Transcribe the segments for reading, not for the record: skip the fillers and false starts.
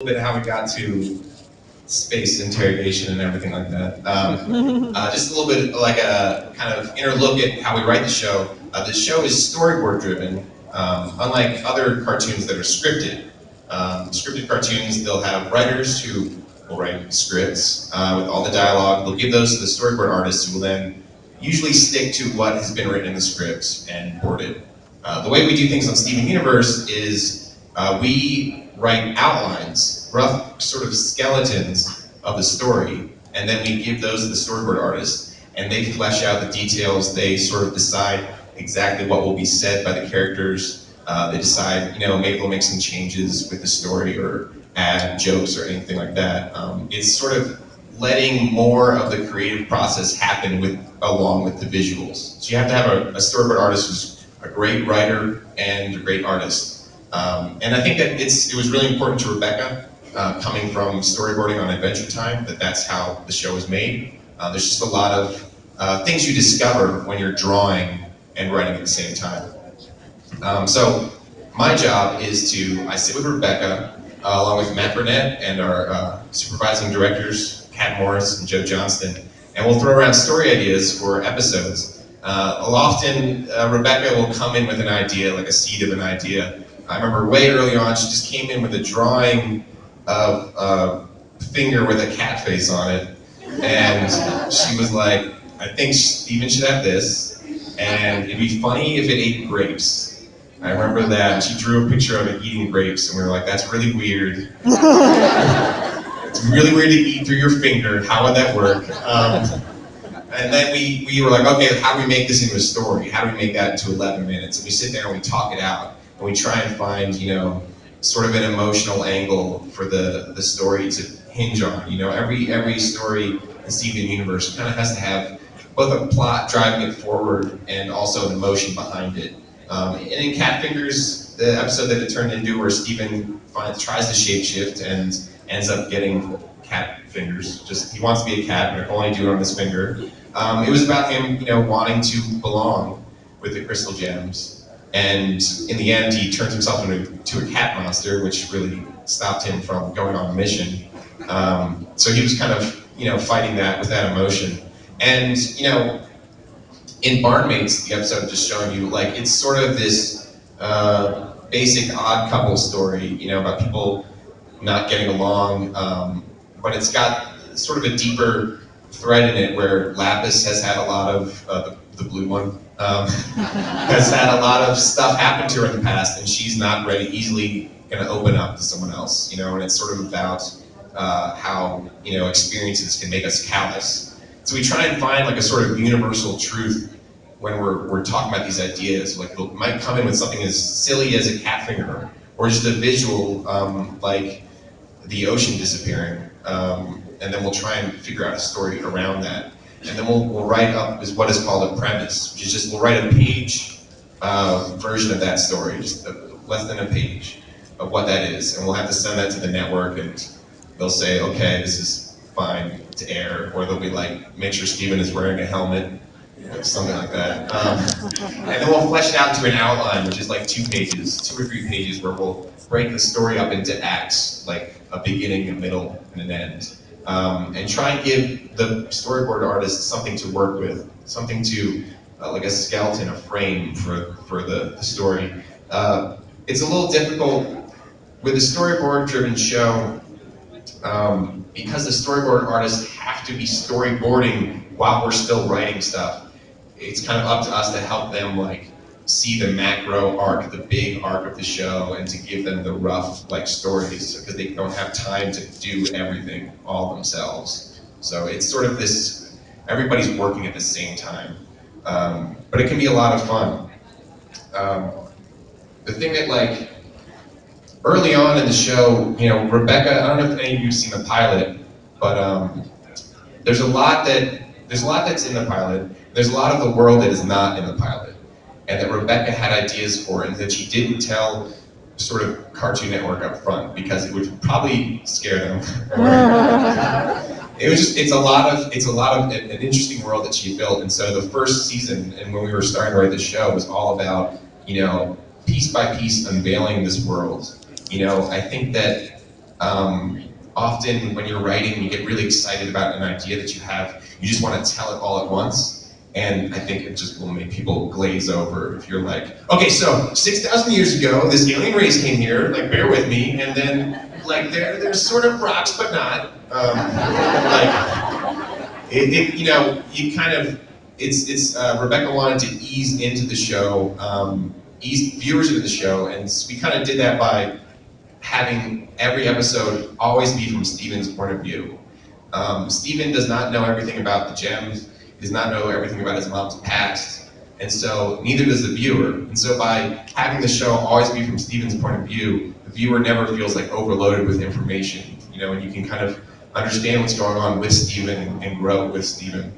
bit of how we got to space interrogation and everything like that. Just a little bit like a kind of inner look at how we write the show. The show is storyboard driven, unlike other cartoons that are scripted. Scripted cartoons, they'll have writers who will write scripts with all the dialogue. They'll give those to the storyboard artists who will then usually stick to what has been written in the scripts and board it. The way we do things on Steven Universe is we write outlines, rough sort of skeletons of the story, and then we give those to the storyboard artists, and they flesh out the details. They sort of decide exactly what will be said by the characters. They decide, maybe they'll make some changes with the story or add jokes or anything like that. It's sort of letting more of the creative process happen along with the visuals. So you have to have a storyboard artist who's a great writer and a great artist. And I think that it was really important to Rebecca, coming from storyboarding on Adventure Time, that's how the show was made. There's just a lot of things you discover when you're drawing and writing at the same time. So my job is I sit with Rebecca, along with Matt Burnett and our supervising directors, Kat Morris and Joe Johnston, and we'll throw around story ideas for episodes. Often, Rebecca will come in with an idea, like a seed of an idea. I remember way early on, she just came in with a drawing of a finger with a cat face on it, and she was like, I think Steven should have this, and it'd be funny if it ate grapes. I remember that. She drew a picture of it eating grapes, and we were like, that's really weird. It's really weird to eat through your finger. How would that work? And then we were like, okay, how do we make this into a story? How do we make that into 11 minutes? And we sit there and we talk it out. And we try and find, sort of an emotional angle for the story to hinge on. Every story in Steven Universe kind of has to have both a plot driving it forward and also an emotion behind it. And in Cat Fingers, the episode that it turned into where Steven tries to shapeshift and ends up getting cat fingers. He wants to be a cat, but can only do it on his finger. It was about him, wanting to belong with the crystal gems. And in the end, he turns himself into a cat monster, which really stopped him from going on a mission. So he was kind of, fighting that with that emotion. And, in Barnmates, the episode I'm just showing you, it's sort of this basic odd couple story, about people not getting along, but it's got sort of a deeper thread in it where Lapis has had a lot of, the blue one, has had a lot of stuff happen to her in the past, and she's not easily going to open up to someone else, and it's sort of about how, experiences can make us callous. So we try and find a sort of universal truth when we're talking about these ideas. We might come in with something as silly as a cat finger, or just a visual, like the ocean disappearing, and then we'll try and figure out a story around that. And then we'll write up what is called a premise, which is just we'll write a page version of that story, just less than a page of what that is, and we'll have to send that to the network, and they'll say, okay, this is fine to air, or they'll be like, make sure Steven is wearing a helmet, something like that. And then we'll flesh it out into an outline, which is 2 or 3 pages, where we'll break the story up into acts, like a beginning, a middle, and an end. And try and give the storyboard artist something to work with, something to, like a skeleton, a frame for the story. It's a little difficult with a storyboard-driven show, because the storyboard artists have to be storyboarding while we're still writing stuff. It's kind of up to us to help them see the macro arc, the big arc of the show, and to give them the rough stories, because they don't have time to do everything all themselves. So it's sort of this, everybody's working at the same time. But it can be a lot of fun. The thing that early on in the show, Rebecca, I don't know if any of you have seen the pilot, but there's a lot that's in the pilot. There's a lot of the world that is not in the pilot, and that Rebecca had ideas for, and that she didn't tell sort of Cartoon Network up front because it would probably scare them. It's a lot of an interesting world that she built. And so the first season, and when we were starting to write the show, was all about, piece by piece unveiling this world. I think that Often when you're writing, you get really excited about an idea that you have. You just want to tell it all at once. And I think it just will make people glaze over if you're like, okay, so 6,000 years ago, this alien race came here, like bear with me, and then like there's sort of rocks, but not. You know, you kind of, Rebecca wanted to ease into the show, ease viewers into the show, and we kind of did that by having every episode always be from Steven's point of view. Steven does not know everything about the gems, he does not know everything about his mom's past, and so neither does the viewer. And so by having the show always be from Steven's point of view, the viewer never feels like overloaded with information, you know, and you can kind of understand what's going on with Steven and grow with Steven.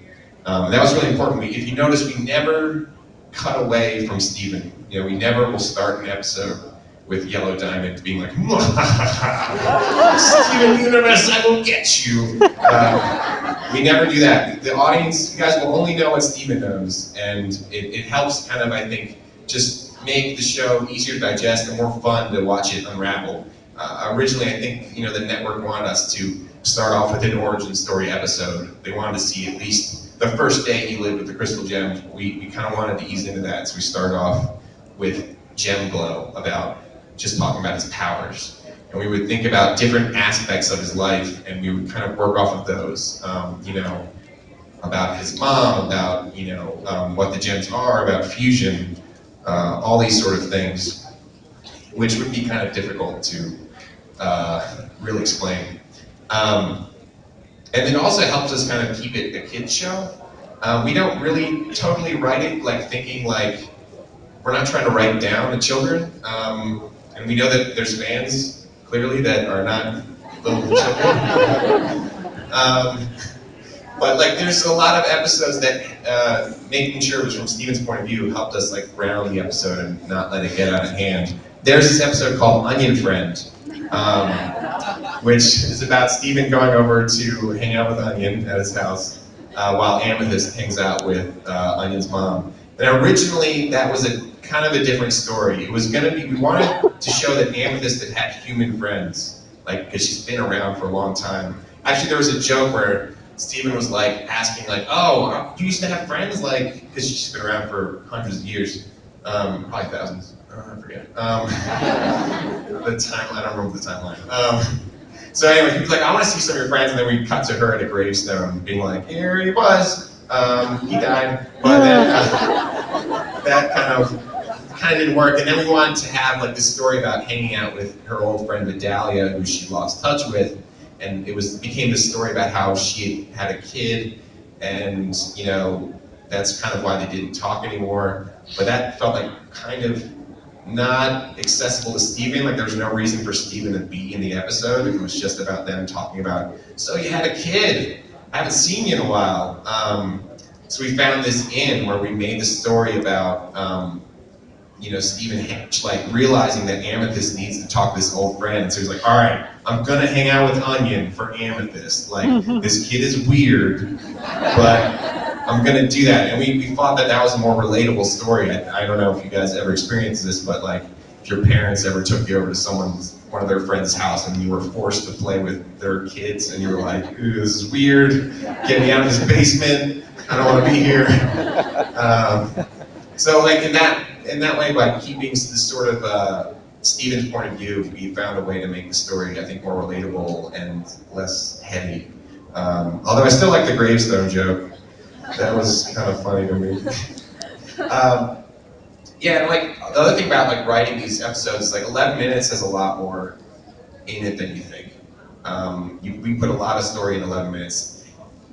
And that was really important. If you notice, we never cut away from Steven. You know, we never will start an episode with Yellow Diamond being like, Steven Universe, I will get you. We never do that. The audience, you guys will only know what Steven knows, and it helps kind of, I think, just make the show easier to digest and more fun to watch it unravel. Originally, I think, you know, the network wanted us to start off with an origin story episode. They wanted to see at least the first day he lived with the crystal gems. We kind of wanted to ease into that, so we started off with Gem Glow, about just talking about his powers. And we would think about different aspects of his life, and we would kind of work off of those. You know, about his mom, about, you know, what the gems are, about fusion, all these sort of things, which would be kind of difficult to really explain. And it also helps us kind of keep it a kid's show. We don't really totally write it like thinking like, we're not trying to write down the children. And we know that there's fans, clearly, that are not little children. But like, there's a lot of episodes that making sure it was from Steven's point of view helped us like ground the episode and not let it get out of hand. There's this episode called Onion Friend, which is about Steven going over to hang out with Onion at his house while Amethyst hangs out with Onion's mom. And originally, that was a kind of a different story. It was gonna be, we wanted to show that Amethyst had human friends, like, because she's been around for a long time. Actually, there was a joke where Steven was like asking, like, "Oh, you used to have friends?" Like, because she's been around for hundreds of years, probably thousands. I forget. The time, I don't remember the timeline. So anyway, he was like, "I want to see some of your friends," and then we cut to her at a gravestone, being like, "Here he was. He died." But then that kind of didn't work. And then we wanted to have like this story about hanging out with her old friend Vidalia, who she lost touch with. And it became this story about how she had a kid, and you know, that's kind of why they didn't talk anymore. But that felt like kind of not accessible to Steven. Like there was no reason for Steven to be in the episode. It was just about them talking about, so you had a kid, I haven't seen you in a while. So we found this inn where we made the story about you know, Steven like realizing that Amethyst needs to talk to this old friend. So he's like, all right, I'm gonna hang out with Onion for Amethyst. Like, this kid is weird, but I'm gonna do that. And we thought that that was a more relatable story. I don't know if you guys ever experienced this, but like, if your parents ever took you over to one of their friends' house and you were forced to play with their kids and you were like, ooh, this is weird, get me out of this basement, I don't wanna be here. So like in that way, by keeping this sort of Steven's point of view, we found a way to make the story, I think, more relatable and less heavy. Although I still like the gravestone joke. That was kind of funny to me. Yeah, and like the other thing about like writing these episodes is like 11 minutes has a lot more in it than you think. We put a lot of story in 11 minutes,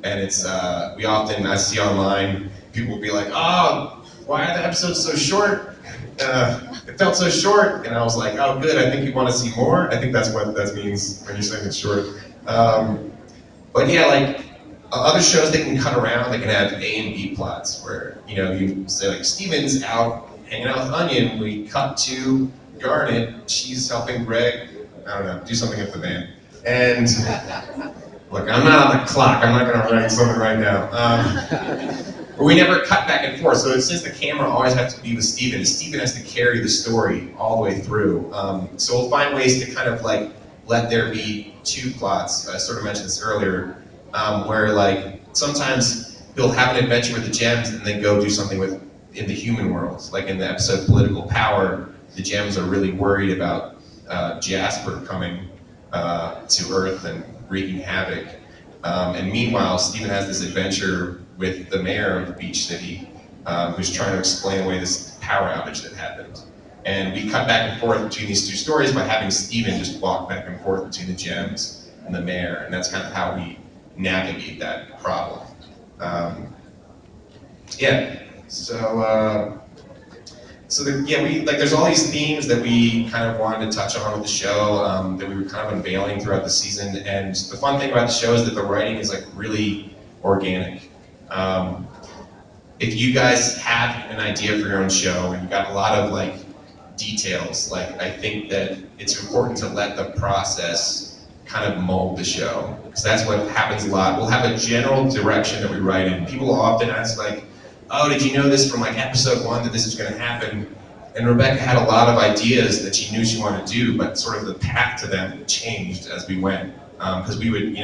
and it's I see online people will be like, oh, why are the episodes so short? It felt so short, and I was like, oh good, I think you want to see more. I think that's what that means when you're saying it's short. But yeah, like other shows, they can cut around, they can have A and B plots where, you know, you say like, Steven's out hanging out with Onion, we cut to Garnet, she's helping Greg, I don't know, do something with the band. And look, I'm not on the clock, I'm not gonna write something right now. But we never cut back and forth, so since the camera always has to be with Steven has to carry the story all the way through. So we'll find ways to kind of like let there be two plots. I sort of mentioned this earlier, where like sometimes he'll have an adventure with the gems and then go do something with in the human world. Like in the episode Political Power, the gems are really worried about Jasper coming to Earth and wreaking havoc. And meanwhile, Steven has this adventure with the mayor of the beach city, who's trying to explain away this power outage that happened. And we cut back and forth between these two stories by having Steven just walk back and forth between the gems and the mayor, and that's kind of how we navigate that problem. Yeah, so there's all these themes that we kind of wanted to touch on with the show, that we were kind of unveiling throughout the season. And the fun thing about the show is that the writing is like really organic. If you guys have an idea for your own show and you've got a lot of like details, like I think that it's important to let the process kind of mold the show, because that's what happens a lot. We'll have a general direction that we write in. People will often ask like, oh, did you know this from like episode 1 that this is going to happen? And Rebecca had a lot of ideas that she knew she wanted to do, but sort of the path to them changed as we went. Because we would,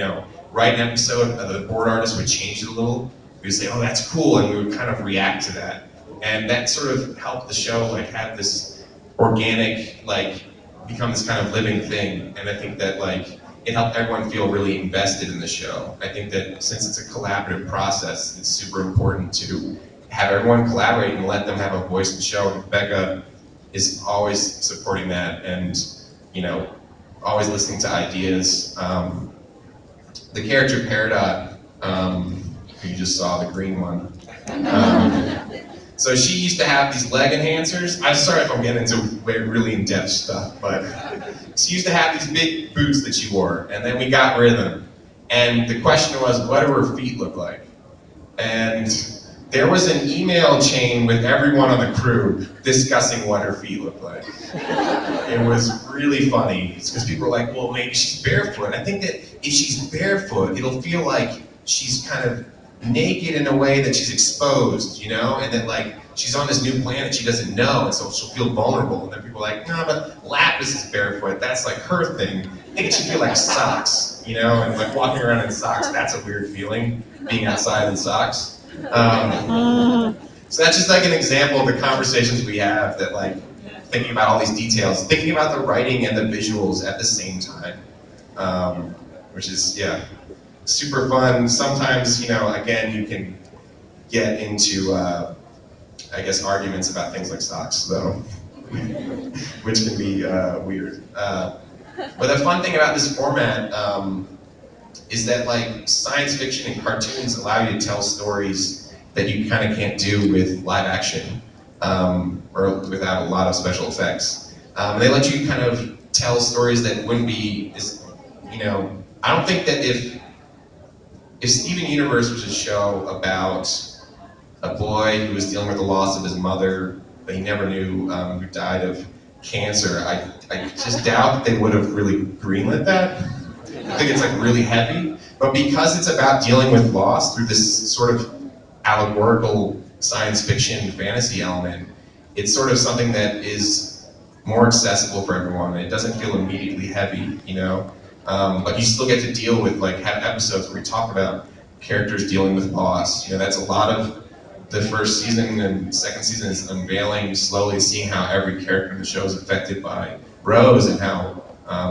write an episode, the board artist would change it a little. We would say, oh, that's cool, and we would kind of react to that. And that sort of helped the show like have this organic, like, become this kind of living thing. And I think that like it helped everyone feel really invested in the show. I think that since it's a collaborative process, it's super important to have everyone collaborate and let them have a voice in the show. And Rebecca is always supporting that and, always listening to ideas. The character Peridot, who you just saw, the green one, so she used to have these leg enhancers. I'm sorry if I'm getting into really in-depth stuff, but she used to have these big boots that she wore, and then we got rid of them. And the question was, what do her feet look like? And there was an email chain with everyone on the crew discussing what her feet looked like. It was really funny, because people were like, well, maybe she's barefoot. I think that if she's barefoot, it'll feel like she's kind of naked in a way that she's exposed, and then like she's on this new planet she doesn't know, and so she'll feel vulnerable. And then people are like, no, but Lapis is barefoot, that's like her thing. I think it should feel like socks, and like walking around in socks, that's a weird feeling, being outside in socks. So that's just like an example of the conversations we have, that like thinking about all these details, thinking about the writing and the visuals at the same time, which is, super fun. Sometimes, again, you can get into, arguments about things like stocks, though, which can be weird. But the fun thing about this format is that, like, science fiction and cartoons allow you to tell stories that you kind of can't do with live action, or without a lot of special effects. They let you kind of tell stories that wouldn't be, I don't think that if Steven Universe was a show about a boy who was dealing with the loss of his mother that he never knew, who died of cancer, I just doubt they would have really greenlit that. I think it's like really heavy. But because it's about dealing with loss through this sort of allegorical science fiction fantasy element, it's sort of something that is more accessible for everyone. It doesn't feel immediately heavy, but you still get to deal with, like, have episodes where we talk about characters dealing with loss. That's a lot of the first season and second season is unveiling, slowly seeing how every character in the show is affected by Rose, and how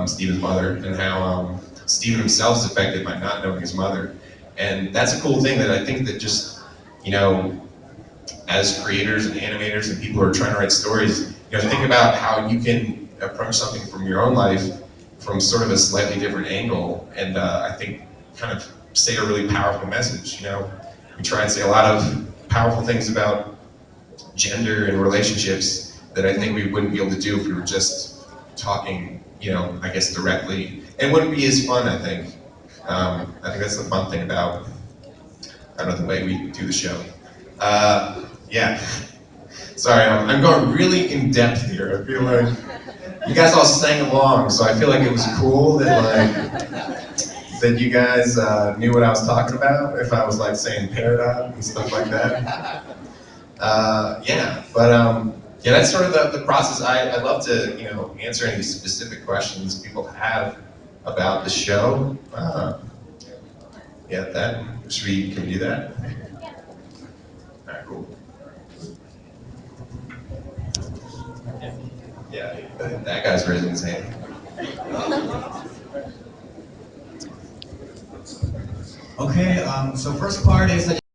Steven's mother, and how Steven himself is affected by not knowing his mother. And that's a cool thing that I think that just, as creators and animators and people who are trying to write stories, think about how you can approach something from your own life from sort of a slightly different angle, and I think kind of say a really powerful message. We try and say a lot of powerful things about gender and relationships that I think we wouldn't be able to do if we were just talking, directly. And it wouldn't be as fun, I think. I think that's the fun thing about, the way we do the show. Sorry, I'm going really in depth here. I feel like you guys all sang along, so I feel like it was cool that you guys knew what I was talking about, if I was like saying Peridot and stuff like that. That's sort of the process. I love to answer any specific questions people have. about the show. Yeah, that. Can we do that? All right, cool. Yeah, that guy's raising his hand. Okay, so first part is